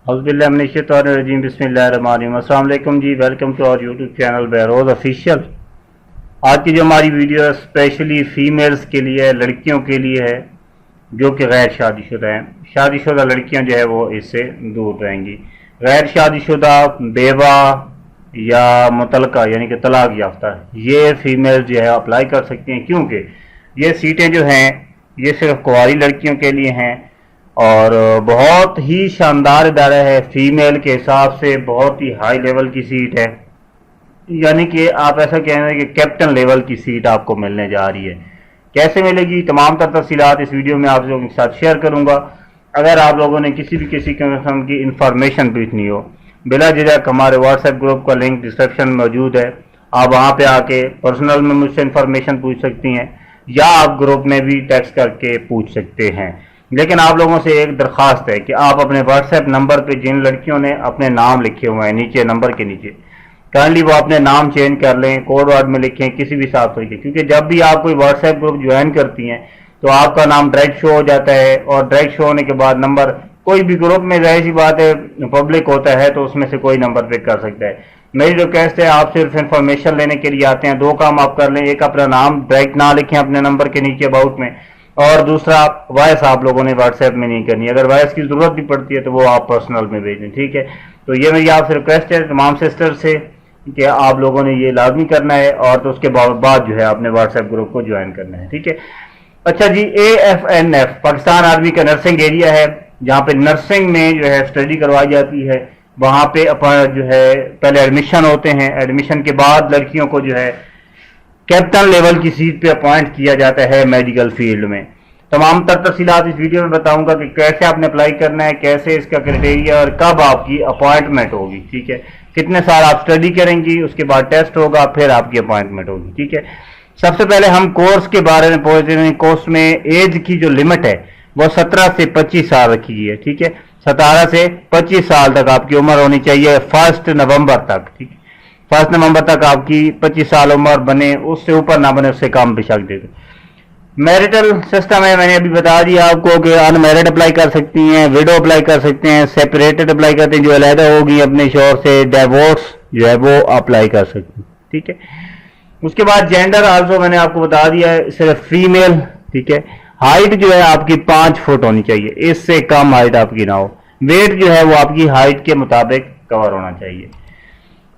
औज़ुबिल्लाहिमिनश्शैतानिर्रजीम बिस्मिल्लाहिर्रहमानिर्रहीम। अस्सलाम वालेकुम जी, welcome to our YouTube channel Behroz official. आज की जो हमारी वीडियो स्पेशली फ़ीमेल्स के लिए, लड़कियों के लिए है जो कि गैर शादीशुदा हैं। शादीशुदा लड़कियां जो है वो इससे दूर रहेंगी। गैर शादीशुदा, बेवा या मुतलका यानी कि तलाक याफ्ता, ये फीमेल जो है अप्लाई कर सकती हैं, क्योंकि ये सीटें जो हैं ये सिर्फ कुंवारी लड़कियों के लिए हैं और बहुत ही शानदार इदारा है। फीमेल के हिसाब से बहुत ही हाई लेवल की सीट है, यानी कि आप ऐसा कह रहे हैं कि कैप्टन लेवल की सीट आपको मिलने जा रही है। कैसे मिलेगी, तमाम तर तफसीलात इस वीडियो में आप लोगों के साथ शेयर करूंगा। अगर आप लोगों ने किसी किस्म की इंफॉर्मेशन पूछनी हो, बिला झिझक हमारे व्हाट्सएप ग्रुप का लिंक डिस्क्रिप्शन में मौजूद है। आप वहां पे आके पर्सनल में मुझसे इंफॉर्मेशन पूछ सकती हैं या आप ग्रुप में भी टेक्स्ट करके पूछ सकते हैं। लेकिन आप लोगों से एक दरख्वास्त है कि आप अपने व्हाट्सएप नंबर पे जिन लड़कियों ने अपने नाम लिखे हुए हैं नीचे नंबर के नीचे, काइंडली वो अपने नाम चेंज कर लें, कोड वर्ड में लिखें, किसी भी हिसाब से लिखें, क्योंकि जब भी आप कोई व्हाट्सएप ग्रुप ज्वाइन करती हैं तो आपका नाम डायरेक्ट शो हो जाता है और डायरेक्ट शो होने के बाद नंबर कोई भी ग्रुप में, जाहिर सी बात है पब्लिक होता है तो उसमें से कोई नंबर पिक कर सकता है। मेरी रिक्वेस्ट है, आप सिर्फ इंफॉर्मेशन लेने के लिए आते हैं, दो काम आप कर लें। एक, अपना नाम डायरेक्ट ना लिखें अपने नंबर के नीचे अबाउट में, और दूसरा वॉइस आप लोगों ने व्हाट्सएप में नहीं करनी। अगर वॉइस की जरूरत भी पड़ती है तो वो आप पर्सनल में भेजें, ठीक है। तो ये मेरी आपसे रिक्वेस्ट है तमाम सिस्टर से कि आप लोगों ने ये लाजमी करना है और तो उसके बाद जो है अपने व्हाट्सएप ग्रुप को ज्वाइन करना है, ठीक है। अच्छा जी, AFNF पाकिस्तान आर्मी का नर्सिंग एरिया है, जहाँ पे नर्सिंग में जो है स्टडी करवाई जाती है। वहाँ पे जो है पहले एडमिशन होते हैं, एडमिशन के बाद लड़कियों को जो है कैप्टन लेवल की सीट पे अपॉइंट किया जाता है मेडिकल फील्ड में। तमाम तर तफसीलात इस वीडियो में बताऊंगा कि कैसे आपने अप्लाई करना है, कैसे इसका क्राइटेरिया और कब आपकी अपॉइंटमेंट होगी, ठीक है। कितने साल आप स्टडी करेंगी, उसके बाद टेस्ट होगा, फिर आपकी अपॉइंटमेंट होगी, ठीक है। सबसे पहले हम कोर्स के बारे में पहुंचते हैं। कोर्स में एज की जो लिमिट है वो 17 से 25 साल रखी गई है, ठीक है। 17 से 25 साल तक आपकी उम्र होनी चाहिए 1 नवंबर तक, ठीक है। 1 नवंबर तक आपकी 25 साल उम्र बने, उससे ऊपर ना बने, उससे कम बेशक दे दो। मैरिटल सिस्टम है, मैंने अभी बता दिया आपको कि अनमैरिड अप्लाई कर सकती हैं, विडो अप्लाई कर सकते हैं, सेपरेटेड अप्लाई करते हैं, जो अलहदा होगी अपने शोहर से, डिवोर्स जो है वो अप्लाई कर सकती हैं, ठीक है। उसके बाद जेंडर आल्सो मैंने आपको बता दिया है, सिर्फ फीमेल, ठीक है। हाइट जो है आपकी 5 फुट होनी चाहिए, इससे कम हाइट आपकी ना हो। वेट जो है वो आपकी हाइट के मुताबिक कवर होना चाहिए।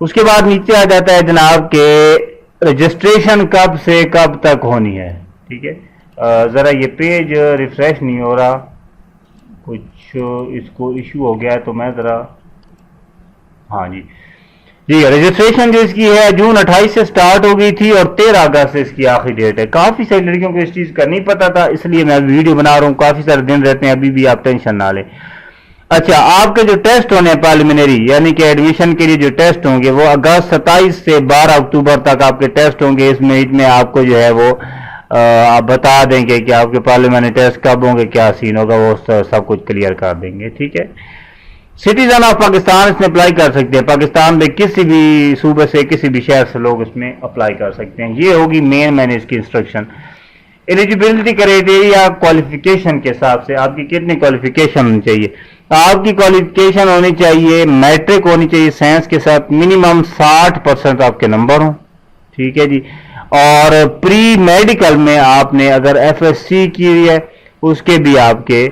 उसके बाद नीचे आ जाता है जनाब के रजिस्ट्रेशन कब से कब तक होनी है, ठीक है। जरा ये पेज रिफ्रेश नहीं हो रहा, कुछ इसको इशू हो गया है, तो मैं जरा, हाँ जी जी, रजिस्ट्रेशन जो इसकी है जून 28 से स्टार्ट हो गई थी और 13 अगस्त से इसकी आखिरी डेट है। काफी सारी लड़कियों को इस चीज का नहीं पता था, इसलिए मैं वीडियो बना रहा हूँ। काफी सारे दिन रहते हैं, अभी भी आप टेंशन ना लें। अच्छा, आपके जो टेस्ट होने हैं प्रिलिमिनरी, यानी कि एडमिशन के लिए जो टेस्ट होंगे वो अगस्त 27 से 12 अक्टूबर तक आपके टेस्ट होंगे। इस महीने में आपको जो है वो आप बता देंगे कि आपके प्रिलिमिनरी टेस्ट कब होंगे, क्या सीन होगा, वो सब कुछ क्लियर कर देंगे, ठीक है। सिटीजन ऑफ पाकिस्तान इसमें अप्लाई कर सकते हैं। पाकिस्तान में किसी भी सूबे से, किसी भी शहर से लोग इसमें अप्लाई कर सकते हैं। ये होगी मेन मैंने इसकी इंस्ट्रक्शन। एलिजिबिलिटी क्राइटेरिया क्वालिफिकेशन के हिसाब से आपकी कितनी क्वालिफिकेशन होनी चाहिए। आपकी क्वालिफिकेशन होनी चाहिए, मैट्रिक होनी चाहिए साइंस के साथ, मिनिमम 60% आपके नंबर हों, ठीक है जी। और प्री मेडिकल में आपने अगर FSC की है उसके भी आपके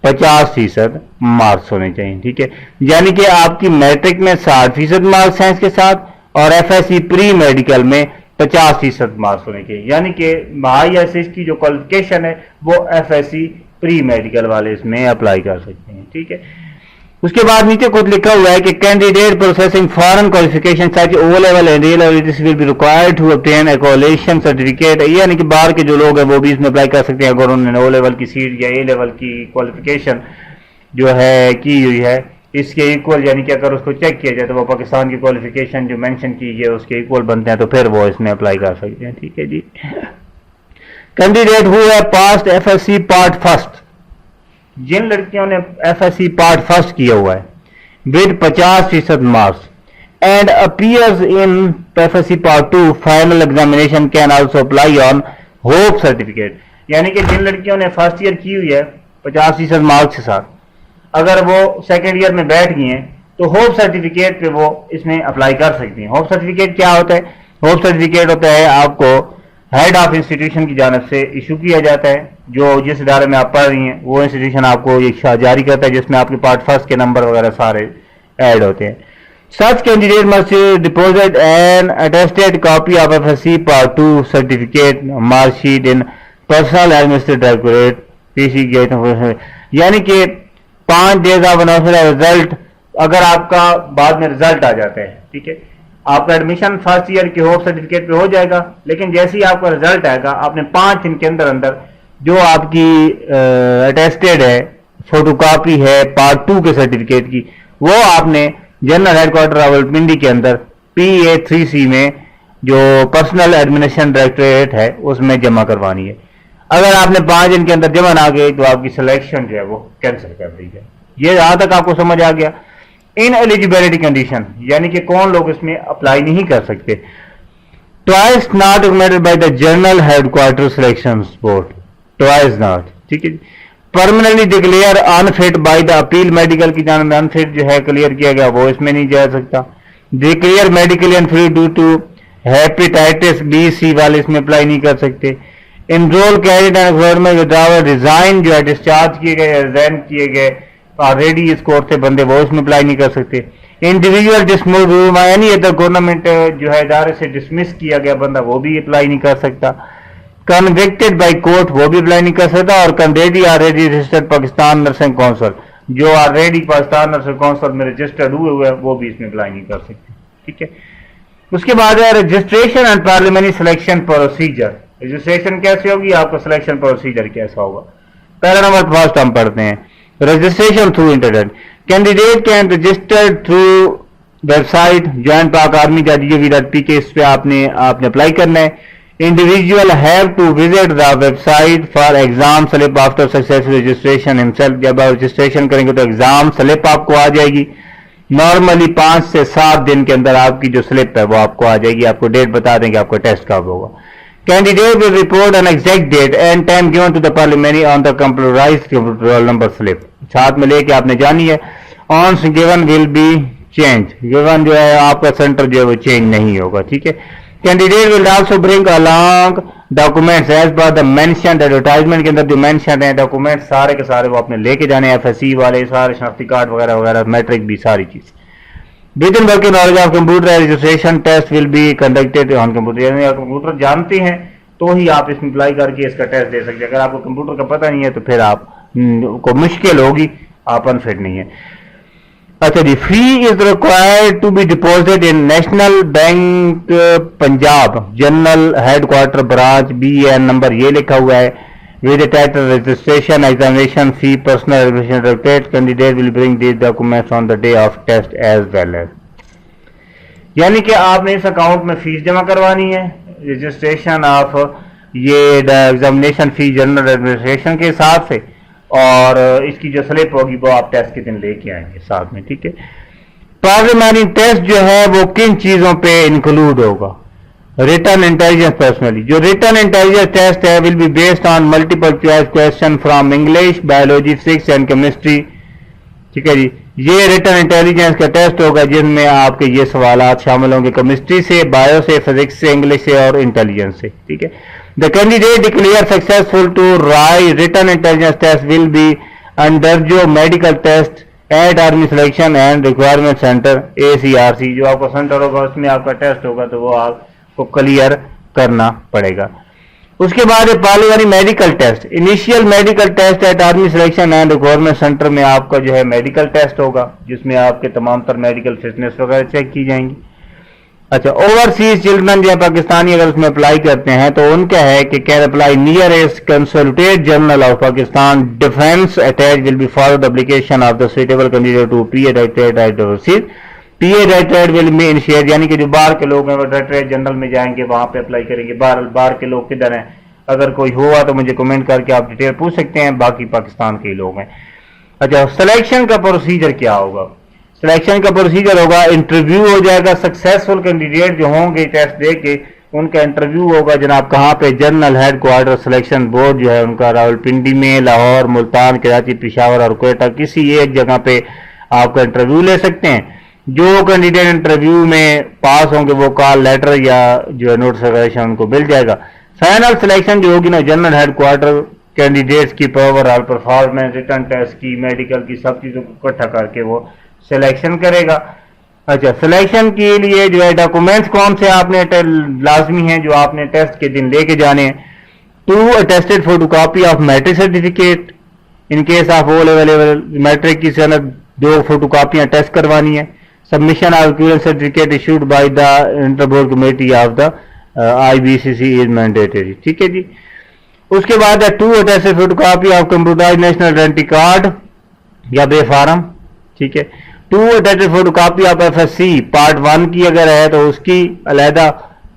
50% मार्क्स होने चाहिए, ठीक है। यानी कि आपकी मैट्रिक में 60% मार्क्स साइंस के साथ और FSC प्री मेडिकल में 50% मार्क्स होने चाहिए। यानी कि ISS की जो क्वालिफिकेशन है वो FSC प्री मेडिकल वाले इसमें अप्लाई कर सकते हैं, ठीक है। उसके बाद नीचे कुछ लिखा हुआ है कि candidate processing foreign qualification such O level and A level this will be required to obtain a qualification certificate. यानी कि बाहर के जो लोग हैं वो भी इसमें अप्लाई कर सकते हैं अगर उन्होंने O लेवल की सीट या A लेवल की क्वालिफिकेशन जो है की हुई है इसके इक्वल, यानी कि अगर उसको चेक किया जाए तो वो पाकिस्तान की क्वालिफिकेशन जो मेंशन की है उसके इक्वल बनते हैं, तो फिर वो इसमें अप्लाई कर सकते हैं, ठीक है जी। Candidate who have passed FSC part first, जिन लड़कियों ने FSC पार्ट फर्स्ट किया हुआ है with 50% marks and appears in FSC part 2 final examination can also apply on hope certificate. यानी कि जिन लड़कियों ने फर्स्ट ईयर की हुई है 50% मार्क्स के साथ अगर वो सेकेंड ईयर में बैठ गई हैं तो होप सर्टिफिकेट पे वो इसमें अप्लाई कर सकती हैं। होप सर्टिफिकेट क्या होता है? होप सर्टिफिकेट होता है आपको हेड ऑफ इंस्टीट्यूशन की जानब से इशू किया जाता है। जो जिस इदारे में आप पढ़ रही हैं वो इंस्टीट्यूशन आपको एक जारी करता है जिसमें आपके पार्ट फर्स्ट के नंबर वगैरह सारे ऐड होते हैं। Such candidate must deposit an attested copy of FSC part 2 certificate marksheet in personal administrative directorate PC gate, यानी कि 5 डेज ऑफ रिजल्ट, अगर आपका बाद में रिजल्ट आ जाता है, ठीक है, आपका एडमिशन फर्स्ट ईयर के होप सर्टिफिकेट पे हो जाएगा, लेकिन जैसे ही आपका रिजल्ट आएगा आपने 5 दिन के अंदर अंदर जो आपकी अटेस्टेड है, फोटोकॉपी है पार्ट 2 के सर्टिफिकेट की, वो आपने जनरल हेडक्वार्टर रावलपिंडी के अंदर PA3C में जो पर्सनल एडमिनिस्ट्रेशन डायरेक्टोरेट है उसमें जमा करवानी है। अगर आपने 5 दिन के अंदर जमा ना गई तो आपकी सिलेक्शन जो है वो कैंसिल कर दी जाए। ये यहां तक आपको समझ आ गया। इन एलिजिबिलिटी कंडीशन, यानी कि कौन लोग इसमें अप्लाई नहीं कर सकते। Twice not recommended by the general headquarter selection board, twice not, ठीक है। Permanently declare unfit by the appeal medical की जानब में अनफिट जो है क्लियर किया गया वो इसमें नहीं जा सकता। Declare medically unfit due to hepatitis B-C वाले इसमें अप्लाई नहीं कर सकते। Enrol carried and government withdrawal resign जो है डिस्चार्ज किए गए, रिजाइन किए गए ऑलरेडी इस कोर्स से बंदे, वो इसमें अप्लाई नहीं कर सकते। Individual dismiss any other government जो है इदारे से डिसमिस किया गया बंदा वो भी अप्लाई नहीं कर सकता। कन्विक्टेड बाय कोर्ट वो भी अप्लाई नहीं कर सकता। और candidate already registered Pakistan nursing council, जो ऑलरेडी पाकिस्तान नर्सिंग काउंसिल में रजिस्टर्ड हुए हैं वो भी इसमें अप्लाई नहीं कर सकते, ठीक है। उसके बाद है registration and parliamentary selection procedure. Registration कैसे होगी, आपका सिलेक्शन प्रोसीजर कैसा होगा। पहला नंबर फर्स्ट हम पढ़ते हैं, registration through internet. Candidate can register through website joinpakarmy.gov.pk, इस पे आपने अप्लाई करना है। Individual have to visit the website for exam slip after successful registration himself. जब आप रजिस्ट्रेशन करेंगे तो एग्जाम स्लिप आपको आ जाएगी। नॉर्मली 5 से 7 दिन के अंदर आपकी जो स्लिप है वो आपको आ जाएगी। आपको डेट बता देंगे आपका टेस्ट कब होगा। Candidate will report an exact date and time given to the parliamentary on the computerised roll number slip, साथ में लेके आपने जानी है। On given will be change, given जो है आपका सेंटर जो है वो चेंज नहीं होगा, ठीक है। Candidate will also bring along documents as per the mentioned advertisement के अंदर जो मेंशन है डॉक्यूमेंट्स सारे के सारे वो आपने लेके जाने हैं। FSC वाले सारे शनाख्ती कार्ड वगैरह वगैरह, मैट्रिक भी, सारी चीज। With in working knowledge of computer registration test will be conducted on computer, यानी आप कंप्यूटर जानते हैं तो ही आप इसमें अप्लाई करके इसका टेस्ट दे सकते हैं। अगर आपको कंप्यूटर का पता नहीं है तो फिर आप को मुश्किल होगी, आप अनफिट नहीं है। अच्छा जी, fee is required to be deposit in national bank Punjab general headquarter branch BN number ये लिखा हुआ है। With title registration examination fee personal admission directorate. Candidate will bring this documents on the day of test as well as, यानी कि आपने इस account में fees जमा करवानी है रजिस्ट्रेशन ऑफ ये एग्जामिनेशन फी जनरल एडमिनिस्ट्रेशन के हिसाब से, और इसकी जो स्लिप होगी वो आप टेस्ट के दिन लेके आएंगे साथ में, ठीक है। पार्लियामेंट्री टेस्ट जो है वो किन चीजों पे इंक्लूड होगा। रिटन इंटेलिजेंस पर्सनली, जो रिटन इंटेलिजेंस टेस्ट है will be based on multiple choice question from English, biology, physics and chemistry, ठीक है जी। ये रिटन इंटेलिजेंस का टेस्ट होगा जिनमें आपके ये सवालात शामिल होंगे केमिस्ट्री से, बायो से, फिजिक्स से, इंग्लिश से और इंटेलिजेंस से, ठीक है। The candidate declare successful to write written intelligence test will be undergo medical test at army selection and requirement centre ACRC, जो आपका सेंटर होगा उसमें आपका टेस्ट होगा तो वो आपको क्लियर करना पड़ेगा। उसके बाद parliamentary medical test, initial medical test at army selection and requirement centre में आपका जो है मेडिकल टेस्ट होगा जिसमें आपके तमाम तर मेडिकल फिटनेस वगैरह चेक की जाएंगी। अच्छा, ओवरसीज चिल्ड्रन जो है पाकिस्तानी अगर उसमें अप्लाई करते हैं तो उनका है कि can apply nearest consulate general of Pakistan defence attache will be forward application of the suitable candidate to PA directorate overseas. PA directorate will be initiate, यानी कि जो बाहर के लोग हैं वो डायरेक्टरेट जनरल में जाएंगे, वहां पे अप्लाई करेंगे। बाहर के लोग किधर हैं, अगर कोई हुआ तो मुझे कमेंट करके आप डिटेल पूछ सकते हैं, बाकी पाकिस्तान के लोग हैं। अच्छा, सिलेक्शन का प्रोसीजर क्या होगा। सिलेक्शन का प्रोसीजर होगा, इंटरव्यू हो जाएगा, सक्सेसफुल कैंडिडेट जो होंगे टेस्ट दे के उनका इंटरव्यू होगा जनाब कहाँ पे, general head quarter selection board जो है उनका रावलपिंडी में, लाहौर, मुल्तान, कराची, पेशावर और कोयटा, किसी एक जगह पे आपका इंटरव्यू ले सकते हैं। जो कैंडिडेट इंटरव्यू में पास होंगे वो कॉल लेटर या जो है नोटिफिकेशन उनको मिल जाएगा। फाइनल सिलेक्शन जो होगी ना जनरल हेड क्वार्टर कैंडिडेट्स की ओवरऑल परफॉर्मेंस, रिटर्न टेस्ट की, मेडिकल की, सब चीज़ों को इकट्ठा करके वो सिलेक्शन करेगा। अच्छा, सिलेक्शन के लिए जो है डॉक्यूमेंट्स कौन से आपने लाजमी हैं जो आपने टेस्ट के दिन लेके जाने हैं। 2 attested photocopy of matric certificate in case of O level matric की सनद 2 फोटोकॉपियां टेस्ट करवानी है। Submission of equivalent certificate issued by the inter board committee of the IBCC is mandatory. ठीक है जी। उसके बाद 2 attested photocopy of computerised national identity card या बे फार्म। ठीक है। 2 attested photocopy of FSC part 1 की अगर है तो उसकी अलहदा,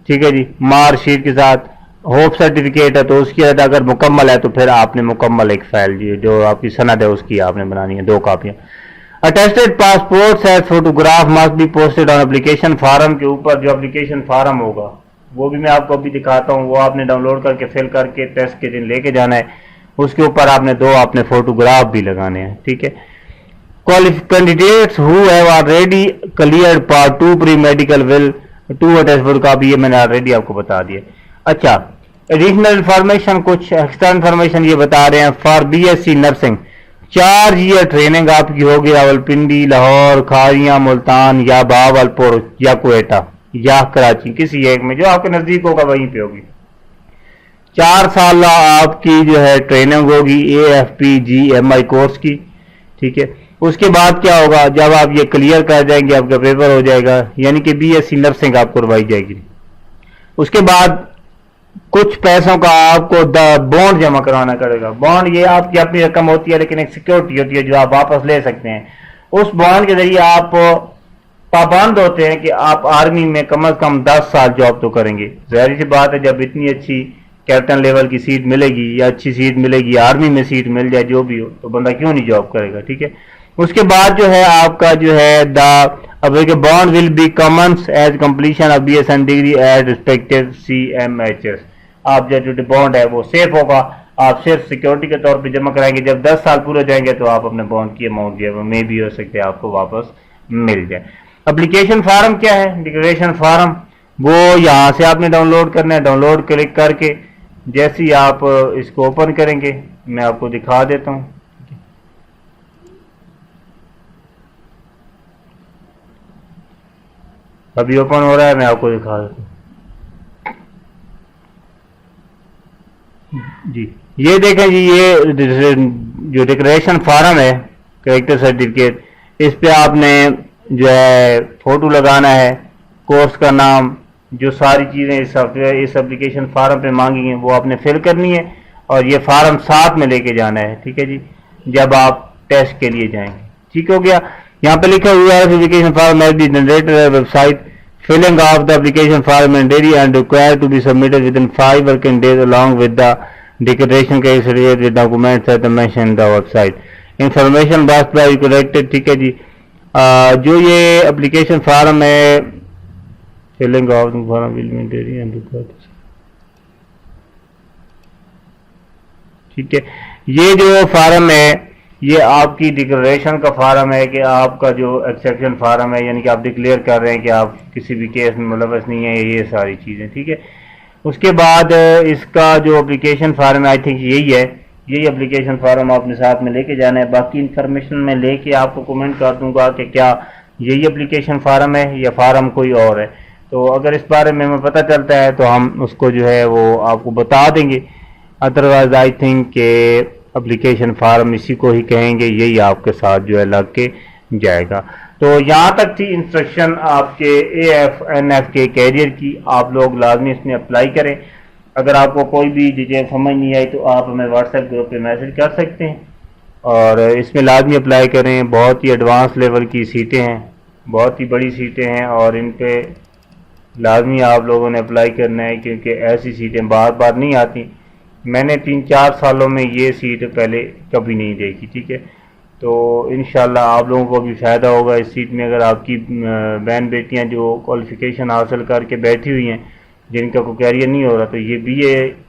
ठीक है जी, मार्कशीट के साथ। होप सर्टिफिकेट है तो उसकी अलहदा, अगर मुकम्मल है तो फिर आपने मुकम्मल एक फाइल जी जो आपकी सनद है उसकी आपने बनानी है, 2 कापियां। Attested passport size photograph must be posted on application farm के ऊपर जो एप्लीकेशन फार्म होगा वो भी मैं आपको अभी दिखाता हूँ, वो आपने डाउनलोड करके फिल करके टेस्ट के दिन लेके जाना है। उसके ऊपर आपने 2 आपने फोटोग्राफ भी लगाने हैं। ठीक है। Candidates who have already cleared part 2 pre medical will 2 attested photocopy, ये मैंने ऑलरेडी आपको बता दिया। अच्छा, एडिशनल इंफॉर्मेशन, कुछ एक्स्ट्रा इंफॉर्मेशन ये बता रहे हैं। For BSc nursing 4 ear training आपकी होगी रावलपिंडी, लाहौर, खारियां, मुल्तान या बहावलपुर या कोयटा या कराची, किसी एक में जो आपके नजदीक होगा वहीं पे होगी। 4 साल आपकी जो है ट्रेनिंग होगी AFPGMI कोर्स की। ठीक है। उसके बाद क्या होगा, जब आप ये क्लियर कर जाएंगे आपका पेपर हो जाएगा, यानी कि BSc नर्सिंग आपको करवाई जाएगी। उसके बाद कुछ पैसों का आपको बॉन्ड जमा कराना पड़ेगा। बॉन्ड ये आपकी अपनी रकम होती है लेकिन एक सिक्योरिटी होती है जो आप वापस ले सकते हैं। उस बॉन्ड के जरिए आप पाबंद होते हैं कि आप आर्मी में कम से कम 10 साल जॉब तो करेंगे। जाहिर सी बात है, जब इतनी अच्छी कैप्टन लेवल की सीट मिलेगी या अच्छी सीट मिलेगी, आर्मी में सीट मिल जाए जो भी हो, तो बंदा क्यों नहीं जॉब करेगा। ठीक है। उसके बाद जो है आपका जो है the bond will be commence as completion of BSN degree at respective CMHS। आप जो बॉन्ड है वो सेफ होगा, आप सिर्फ सिक्योरिटी के तौर पे जमा कराएंगे। जब 10 साल पूरे हो जाएंगे तो आप अपने बॉन्ड की अमाउंट जो है वो मे भी हो सकते हैं आपको वापस मिल जाए। एप्लीकेशन फार्म क्या है, डिक्लेरेशन फार्म, वो यहाँ से आपने डाउनलोड करना है। डाउनलोड क्लिक करके जैसे ही आप इसको ओपन करेंगे, मैं आपको दिखा देता हूँ। अभी ओपन हो रहा है, मैं आपको दिखा देता हूँ जी। ये देखें जी, ये जो डिक्लेरेशन फार्म है कैरेक्टर सर्टिफिकेट, इस पे आपने जो है फोटो लगाना है, कोर्स का नाम, जो सारी चीज़ें इस एप्लीकेशन फार्म पे मांगी हैं वो आपने फिल करनी है और ये फार्म साथ में लेके जाना है। ठीक है जी, जब आप टेस्ट के लिए जाएंगे। ठीक हो गया। यहाँ पे लिखा हुआ है application form has been generated website, filling of the application form and dairy and required to be submitted with in 5 working days along with the declaration के with documents at the mention the website, information must be collected. ठीक है जी। जो ये application form है, filling of the form will be dairy and required. ठीक है। ये जो फार्म है ये आपकी डिक्लेरेशन का फार्म है कि आपका जो एक्सेप्शन फार्म है, यानी कि आप डिक्लेयर कर रहे हैं कि आप किसी भी केस में मुलव्वस नहीं है, ये सारी चीज़ें। ठीक है। उसके बाद इसका जो एप्लीकेशन फार्म है, आई थिंक यही है, यही एप्लीकेशन फार्म आपने साथ में लेके जाना है। बाकी इंफॉर्मेशन मैं लेके आपको कमेंट कर दूंगा कि क्या यही एप्लीकेशन फार्म है या फार्म कोई और है। तो अगर इस बारे में हमें पता चलता है तो हम उसको जो है वो आपको बता देंगे। अदरवाइज आई थिंक के एप्लीकेशन फार्म इसी को ही कहेंगे, यही आपके साथ जो है लग के जाएगा। तो यहाँ तक थी इंस्ट्रक्शन आपके AFNF के कैरियर की। आप लोग लाजमी इसमें अप्लाई करें। अगर आपको कोई भी चीज़ें समझ नहीं आई तो आप हमें व्हाट्सएप ग्रुप पे मैसेज कर सकते हैं और इसमें लाजमी अप्लाई करें। बहुत ही एडवांस लेवल की सीटें हैं, बहुत ही बड़ी सीटें हैं और इन पे लाजमी आप लोगों ने अप्लाई करना है क्योंकि ऐसी सीटें बार बार नहीं आती। मैंने 3-4 सालों में ये सीट पहले कभी नहीं देखी। ठीक है। तो इंशाल्लाह आप लोगों को भी फ़ायदा होगा इस सीट में। अगर आपकी बहन बेटियां जो क्वालिफ़िकेशन हासिल करके बैठी हुई हैं जिनका कोई कैरियर नहीं हो रहा, तो ये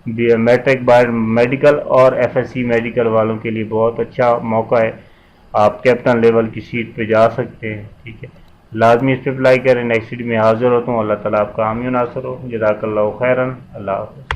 BA मैट्रिक बायो मेडिकल और FSC मेडिकल वालों के लिए बहुत अच्छा मौका है। आप कैप्टन लेवल की सीट पे जा सकते हैं। ठीक है, लाजमी इस पर अप्लाई करें। नेक्स्ट वीडियो में हाजिर होता हूँ। अल्लाह ताला आपका हामी नासर हो। जज़ाकल्लाहु खैरन। अल्लाह हाफ़िज़।